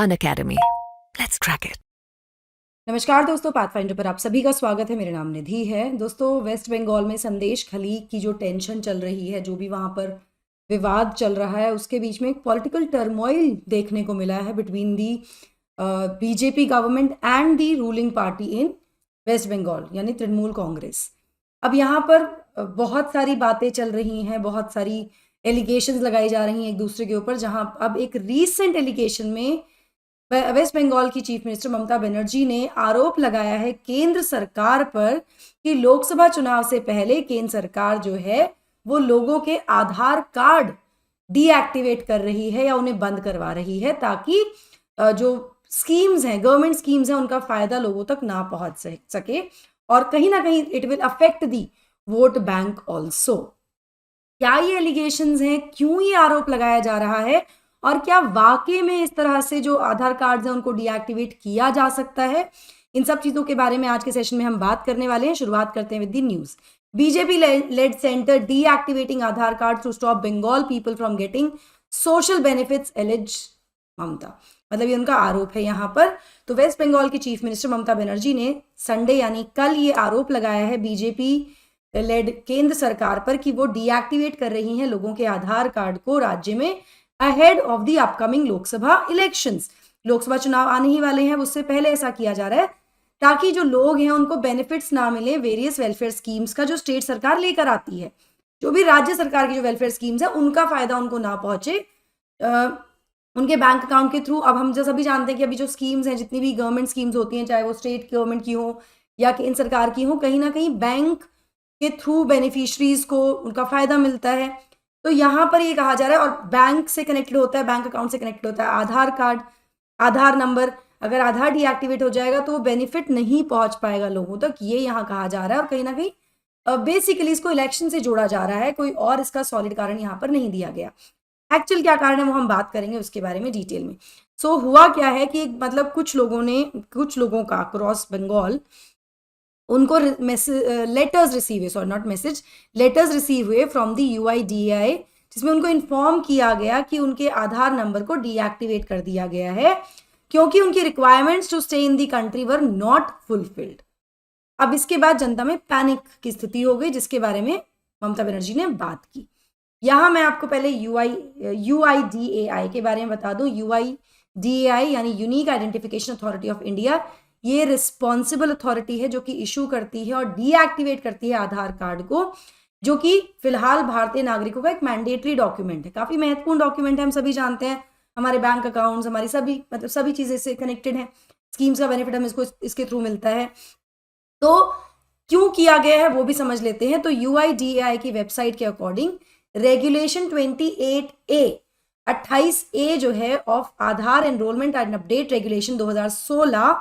Unacademy. Let's crack it. नमस्कार दोस्तों, pathfinder पर आप सभी का स्वागत है। मेरा नाम निधि है। दोस्तों, वेस्ट बंगाल में संदेश खली की जो टेंशन चल रही है, जो भी वहाँ पर विवाद चल रहा है, उसके बीच में एक पॉलिटिकल टर्मोइल देखने को मिला है between the BJP government and the ruling party in West Bengal, यानी तृणमूल कांग्रेस। अब यहाँ पर बहुत सारी बातें चल रही हैं, बहुत सारी एलिगेशंस लगाई जा रही हैं एक दूसरे के ऊपर, जहाँ अब एक रीसेंट एलिगेशन में वेस्ट बंगाल की चीफ मिनिस्टर ममता बनर्जी ने आरोप लगाया है केंद्र सरकार पर कि लोकसभा चुनाव से पहले केंद्र सरकार जो है वो लोगों के आधार कार्ड डीएक्टिवेट कर रही है या उन्हें बंद करवा रही है, ताकि जो स्कीम्स हैं, गवर्नमेंट स्कीम्स हैं, उनका फायदा लोगों तक ना पहुंच सके और कहीं ना कहीं it will affect the vote bank also. क्या ये एलिगेशंस हैं, क्यों ये आरोप लगाया जा रहा है और क्या वाकई में इस तरह से जो आधार कार्ड हैं उनको डीएक्टिवेट किया जा सकता है, इन सब चीजों के बारे में आज के सेशन में हम बात करने वाले हैं। शुरुआत करते हैं with the news. BJP led centre deactivating Aadhaar card to stop Bengal people from getting social benefits alleges Mamata. मतलब ये उनका आरोप है यहाँ पर। तो वेस्ट बंगाल की चीफ मिनिस्टर ममता बनर्जी ने संडे यानी कल ये आरोप लगाया है बीजेपी लेड केंद्र सरकार पर कि वो डीएक्टिवेट कर रही हैं लोगों के आधार कार्ड को राज्य में ahead of the upcoming Lok Sabha elections. Lok Sabha चुनाव आने ही वाले हैं, उससे पहले ऐसा किया जा रहा है ताकि जो लोग हैं उनको बेनिफिट्स ना मिले वेरियस वेलफेयर स्कीम्स का जो स्टेट सरकार लेकर आती है, जो भी राज्य सरकार की जो वेलफेयर स्कीम्स है उनका फायदा उनको ना पहुंचे उनके बैंक अकाउंट के थ्रू। अब हम जो सभी जानते हैं कि अभी जो स्कीम्स हैं, जितनी भी गवर्नमेंट स्कीम्स होती हैं, चाहे वो स्टेट गवर्नमेंट की हो या केंद्र सरकार की हो, कहीं ना कहीं बैंक के थ्रू बेनिफिशरीज को उनका फायदा मिलता है। तो यहाँ पर ये कहा जा रहा है, और बैंक से कनेक्टेड होता है, बैंक अकाउंट से कनेक्टेड होता है आधार कार्ड, आधार नंबर। अगर आधार डीएक्टिवेट हो जाएगा तो वो बेनिफिट नहीं पहुंच पाएगा लोगों तक, ये यहाँ कहा जा रहा है। और कहीं ना कहीं बेसिकली इसको इलेक्शन से जोड़ा जा रहा है, कोई और इसका सॉलिड कारण यहाँ पर नहीं दिया गया। एक्चुअल क्या कारण है वो हम बात करेंगे उसके बारे में डिटेल में। सो हुआ क्या है कि मतलब कुछ लोगों का अक्रॉस बंगाल उनको लेटर्स रिसीव हुए, sorry not message, letters receive हुए फ्रॉम द यूआईडीएआई, जिसमें उनको इन्फॉर्म किया गया कि उनके आधार नंबर को डीएक्टिवेट कर दिया गया है क्योंकि उनकी requirements to stay in the country were not fulfilled. अब इसके बाद जनता में पैनिक की स्थिति हो गई, जिसके बारे में ममता बनर्जी ने बात की। यहां मैं आपको पहले यूआईडीएआई के बारे में बता दूं। यूआईडीएआई यानी unique identification authority of India, ये रिस्पॉन्सिबल अथॉरिटी है जो कि इशू करती है और डीएक्टिवेट करती है आधार कार्ड को, जो कि फिलहाल भारतीय नागरिकों का एक मैंडेटरी डॉक्यूमेंट है, काफी महत्वपूर्ण डॉक्यूमेंट है। हम सभी जानते हैं हमारे बैंक अकाउंट्स, हमारी सभी चीजें इससे कनेक्टेड हैं, स्कीम्स का बेनिफिट हमें इसके थ्रू मिलता है। तो क्यों किया गया है वो भी समझ लेते हैं। तो यूआईडीएआई की वेबसाइट के अकॉर्डिंग रेगुलेशन 28A जो है of Aadhaar enrolment and update regulation 2016,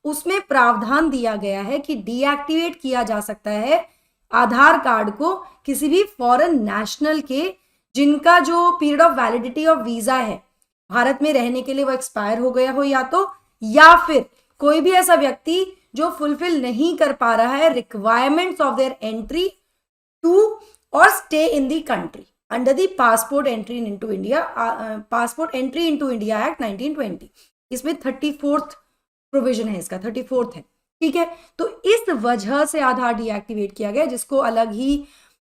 उसमें प्रावधान दिया गया है कि डीएक्टिवेट किया जा सकता है आधार कार्ड को किसी भी फॉरेन नेशनल के जिनका जो period of validity of visa है भारत में रहने के लिए वो एक्सपायर हो गया हो, या फिर कोई भी ऐसा व्यक्ति जो फुलफिल नहीं कर पा रहा है requirements of their entry to और stay in the country under the passport entry into India act 1920। इसमें 34th प्रोविजन है, इसका 34th है, ठीक है। तो इस वजह से आधार डीएक्टिवेट किया गया, जिसको अलग ही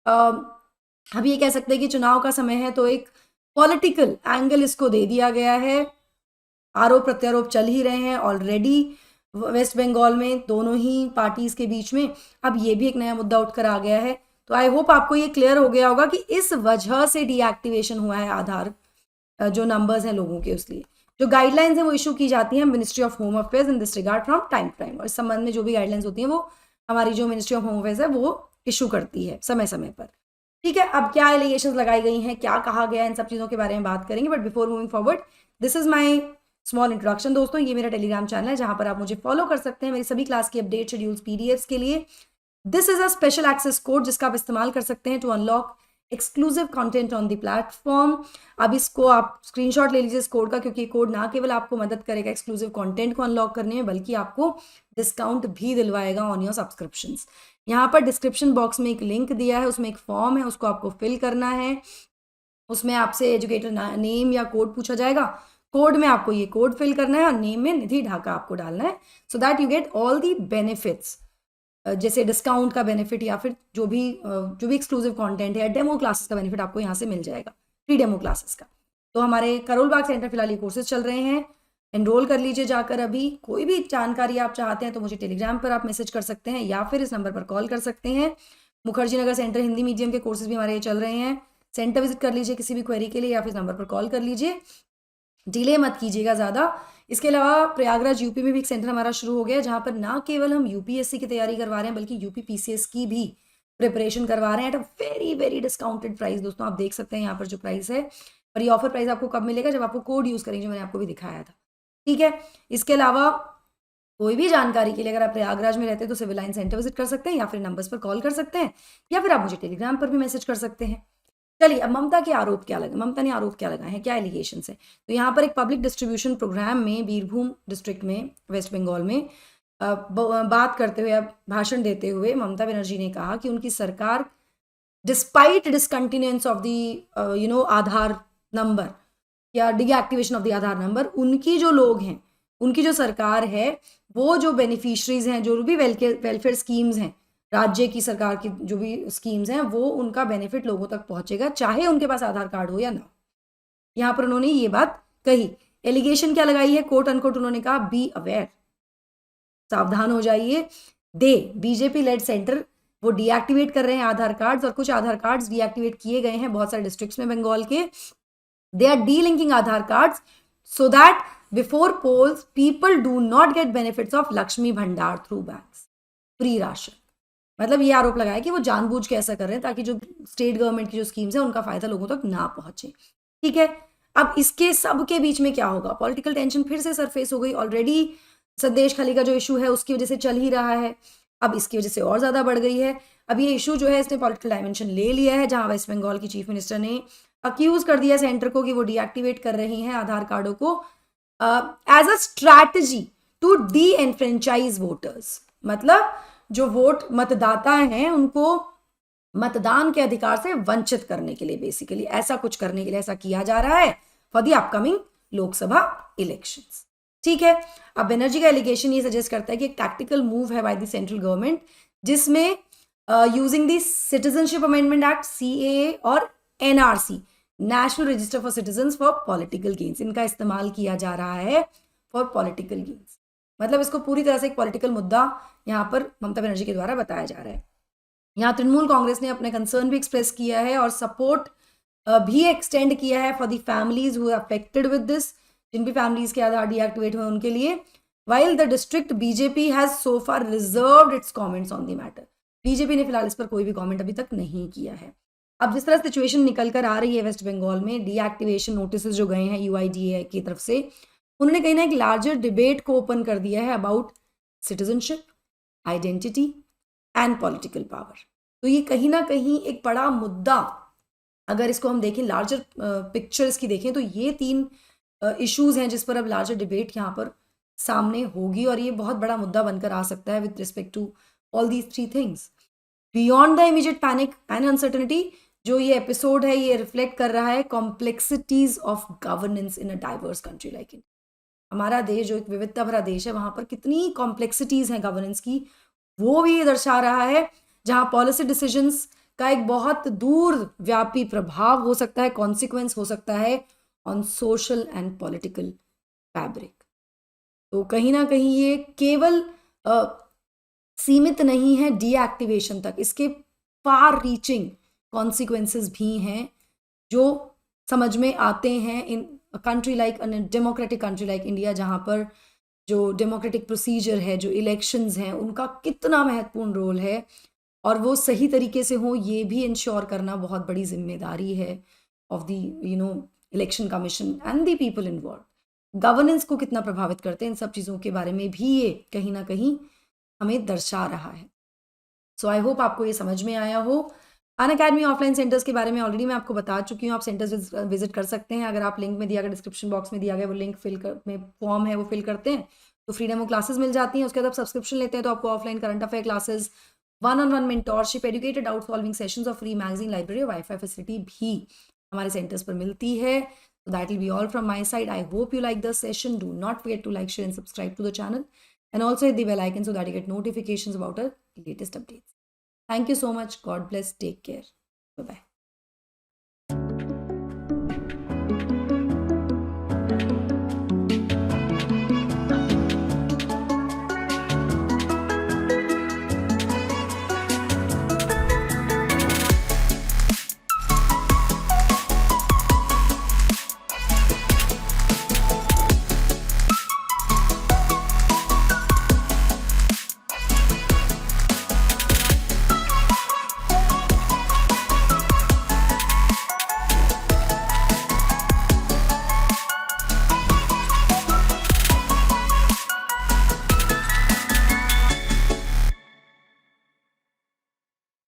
हम ये कह सकते हैं कि चुनाव का समय है तो एक पॉलिटिकल एंगल इसको दे दिया गया है। आरोप प्रत्यारोप चल ही रहे हैं ऑलरेडी वेस्ट बंगाल में दोनों ही पार्टीज के बीच में। अब ये भी एक नया मुद्दा उठकर आ गया है। तो आई होप आपको ये क्लियर हो गया होगा कि इस वजह से डीएक्टिवेशन हुआ है आधार जो नंबर्स हैं लोगों के। उसलिए जो गाइडलाइंस हैं वो इशू की जाती हैं ministry of home affairs in this regard from time to time, और इस संबंध में जो भी गाइडलाइंस होती हैं वो हमारी जो मिनिस्ट्री ऑफ होम अफेयर्स है वो इशू करती है समय समय पर, ठीक है। अब क्या एलिगेशंस लगाई गई हैं, क्या कहा गया है, इन सब चीज़ों के बारे में बात करेंगे। But before moving forward, this is my small introduction. दोस्तों, ये मेरा टेलीग्राम चैनल है जहां पर आप मुझे फॉलो कर सकते हैं मेरी सभी क्लास की अपडेट शेड्यूल्स पीडीएफ्स के लिए। This is a special access code जिसका आप इस्तेमाल कर सकते हैं to unlock exclusive content on the platform. अब इसको आप स्क्रीनशॉट ले लीजिए इस कोड का, क्योंकि कोड ना केवल आपको मदद करेगा एक्सक्लूसिव कंटेंट को अनलॉक करने में, बल्कि आपको डिस्काउंट भी दिलवाएगा ऑन योर सब्सक्रिप्शंस। यहाँ पर डिस्क्रिप्शन बॉक्स में एक लिंक दिया है, उसमें एक फॉर्म है, उसको आपको फिल करना है। उसमें आपसे एजुकेटर नेम या कोड पूछा जाएगा, कोड में आपको ये कोड फिल करना है और नेम में निधि ढाका आपको डालना है, so that you get all the benefits, जैसे डिस्काउंट का बेनिफिट या फिर जो भी एक्सक्लूसिव कंटेंट है, डेमो क्लासेस का बेनिफिट आपको यहाँ से मिल जाएगा, फ्री डेमो क्लासेस का। तो हमारे करोल बाग सेंटर फिलहाल ये कोर्सेज चल रहे हैं, एनरोल कर लीजिए जाकर अभी। कोई भी जानकारी आप चाहते हैं तो मुझे टेलीग्राम पर आप मैसेज कर सकते हैं या फिर इस नंबर पर कॉल कर सकते हैं। मुखर्जी नगर सेंटर हिंदी मीडियम के कोर्सेज भी हमारे चल रहे हैं, सेंटर विजिट कर लीजिए किसी भी क्वेरी के लिए या फिर इस नंबर पर कॉल कर लीजिए, डिले मत कीजिएगा ज़्यादा। इसके अलावा प्रयागराज यूपी में भी एक सेंटर हमारा शुरू हो गया है, जहाँ पर ना केवल हम यूपीएससी की तैयारी करवा रहे हैं बल्कि यूपी पीसीएस की भी प्रिपरेशन करवा रहे हैं at a very very discounted price. दोस्तों आप देख सकते हैं यहाँ पर जो प्राइस है, और ये ऑफर प्राइस आपको कब मिलेगा, जब आपको कोड यूज़ करेंगे, जो मैंने आपको भी दिखाया था, ठीक है। इसके अलावा कोई भी जानकारी के लिए अगर आप प्रयागराज में रहते हैं तो सिविल लाइन सेंटर विजिट कर सकते हैं या फिर नंबर्स पर कॉल कर सकते हैं या फिर आप मुझे टेलीग्राम पर भी मैसेज कर सकते हैं। चलिए, अब ममता के आरोप क्या लगे, ममता ने आरोप क्या लगाए हैं, क्या एलिगेशन है। तो यहाँ पर एक पब्लिक डिस्ट्रीब्यूशन प्रोग्राम में बीरभूम डिस्ट्रिक्ट में वेस्ट बंगाल में बात करते हुए, भाषण देते हुए ममता बनर्जी ने कहा कि उनकी सरकार despite discontinuance of the Aadhaar number या deactivation of the Aadhaar number, उनकी जो लोग हैं, उनकी जो सरकार है, वो जो बेनिफिशरीज हैं, जो भी वेलफेयर स्कीम्स हैं, राज्य की सरकार की जो भी स्कीम्स हैं, वो उनका बेनिफिट लोगों तक पहुंचेगा चाहे उनके पास आधार कार्ड हो या ना। यहाँ पर उन्होंने ये बात कही। एलिगेशन क्या लगाई है, कोट अनकोट उन्होंने कहा बी अवेयर, सावधान हो जाइए। बीजेपी लेड सेंटर वो डीएक्टिवेट कर रहे हैं आधार कार्ड्स, और कुछ आधार कार्ड्स डीएक्टिवेट किए गए हैं बहुत सारे डिस्ट्रिक्ट्स में बंगाल के। They are delinking Aadhaar cards so that before polls people do not get benefits of Lakshmi Bhandar through banks, free ration. मतलब ये आरोप लगाया कि वो जानबूझ के ऐसा कर रहे हैं ताकि जो स्टेट गवर्नमेंट की जो स्कीम्स है उनका फायदा लोगों तक ना पहुंचे, ठीक है। अब इसके सब के बीच में क्या होगा, पॉलिटिकल टेंशन फिर से सरफेस हो गई। ऑलरेडी संदेश खाली का जो इशू है उसकी वजह से चल ही रहा है, अब इसकी वजह से और ज़्यादा बढ़ गई है। अब ये इशू जो है इसने पॉलिटिकल डायमेंशन ले लिया है, जहाँ वेस्ट बंगाल की चीफ मिनिस्टर ने अक्यूज कर दिया सेंटर को कि वो डीएक्टिवेट कर रही हैं आधार कार्डों को as a strategy to disenfranchise voters. मतलब जो वोट मतदाता हैं उनको मतदान के अधिकार से वंचित करने के लिए, बेसिकली ऐसा कुछ करने के लिए ऐसा किया जा रहा है for the upcoming Lok Sabha elections, ठीक है। अब बनर्जी का एलिगेशन ये सजेस्ट करता है कि एक टैक्टिकल मूव है बाय द सेंट्रल गवर्नमेंट, जिसमें using the citizenship amendment act CAA और NRC, national register for citizens for political gains, इनका इस्तेमाल किया जा रहा है फॉर पॉलिटिकल गेन्स। मतलब इसको पूरी तरह से एक पॉलिटिकल मुद्दा यहाँ पर ममता बनर्जी के द्वारा बताया जा रहा है। यहाँ तृणमूल कांग्रेस ने अपने कंसर्न भी एक्सप्रेस किया है और सपोर्ट भी एक्सटेंड किया है for the families who affected with this, जिन भी फैमिलीज के आधार डीएक्टिवेट हुए उनके लिए। While the district BJP has so far reserved its comments on the matter, BJP ने फिलहाल इस पर कोई भी कमेंट अभी तक नहीं किया है। अब जिस तरह सिचुएशन निकल कर आ रही है वेस्ट बंगाल में, डीएक्टिवेशन नोटिस जो गए हैं यूआईडीए की तरफ से, उन्होंने कहीं ना एक लार्जर डिबेट को ओपन कर दिया है about citizenship, identity and political power. तो ये कहीं ना कहीं एक बड़ा मुद्दा, अगर इसको हम देखें लार्जर पिक्चर इसकी देखें, तो ये 3 इश्यूज हैं जिस पर अब लार्जर डिबेट यहाँ पर सामने होगी, और ये बहुत बड़ा मुद्दा बनकर आ सकता है with respect to all these 3 things. Beyond the immediate panic and uncertainty, जो ये एपिसोड है ये रिफ्लेक्ट कर रहा है complexities of governance in a diverse country like India. हमारा देश जो एक विविधता भरा देश है, वहाँ पर कितनी कॉम्प्लेक्सिटीज हैं गवर्नेंस की, वो भी ये दर्शा रहा है, जहाँ पॉलिसी डिसीजंस का एक बहुत दूर व्यापी प्रभाव हो सकता है, कॉन्सिक्वेंस हो सकता है on social and political fabric. तो कहीं ना कहीं ये केवल सीमित नहीं है डीएक्टिवेशन तक, इसके फार रीचिंग कॉन्सिक्वेंसेस भी हैं जो समझ में आते हैं in country like democratic country like India, जहाँ पर जो डेमोक्रेटिक प्रोसीजर है, जो इलेक्शंस हैं, उनका कितना महत्वपूर्ण रोल है और वो सही तरीके से हो, ये भी इंश्योर करना बहुत बड़ी जिम्मेदारी है of the election commission and the people involve. Governance को कितना प्रभावित करते हैं, इन सब चीज़ों के बारे में भी ये कहीं ना कहीं हमें दर्शा रहा है। सो आई होप आपको ये समझ में आया हो। अनअकैडमी ऑफलाइन सेंटर्स के बारे में ऑलरेडी मैं आपको बता चुकी हूँ, आप सेंटर्स विजिट कर सकते हैं। अगर आप लिंक में दिया गया डिस्क्रिप्शन बॉक्स में दिया गया वो लिंक में फॉर्म है वो फिल करते हैं तो फ्री डेमो क्लासेस मिल जाती हैं। उसके बाद आप सब्सक्रिप्शन लेते हैं तो आपको offline current affair classes, 1-on-1 mentorship, educated doubt solving sessions और फ्री मैगजीन लाइब्रेरी और वाईफाई फैसिलिटी भी हमारे सेंटर्स पर मिलती है। So that will be all from my side. I hope you like the session. Do not forget to like, share, and subscribe to the channel. And also hit the bell icon so that you get notifications about our latest updates. Thank you so much. God bless. Take care. Bye-bye.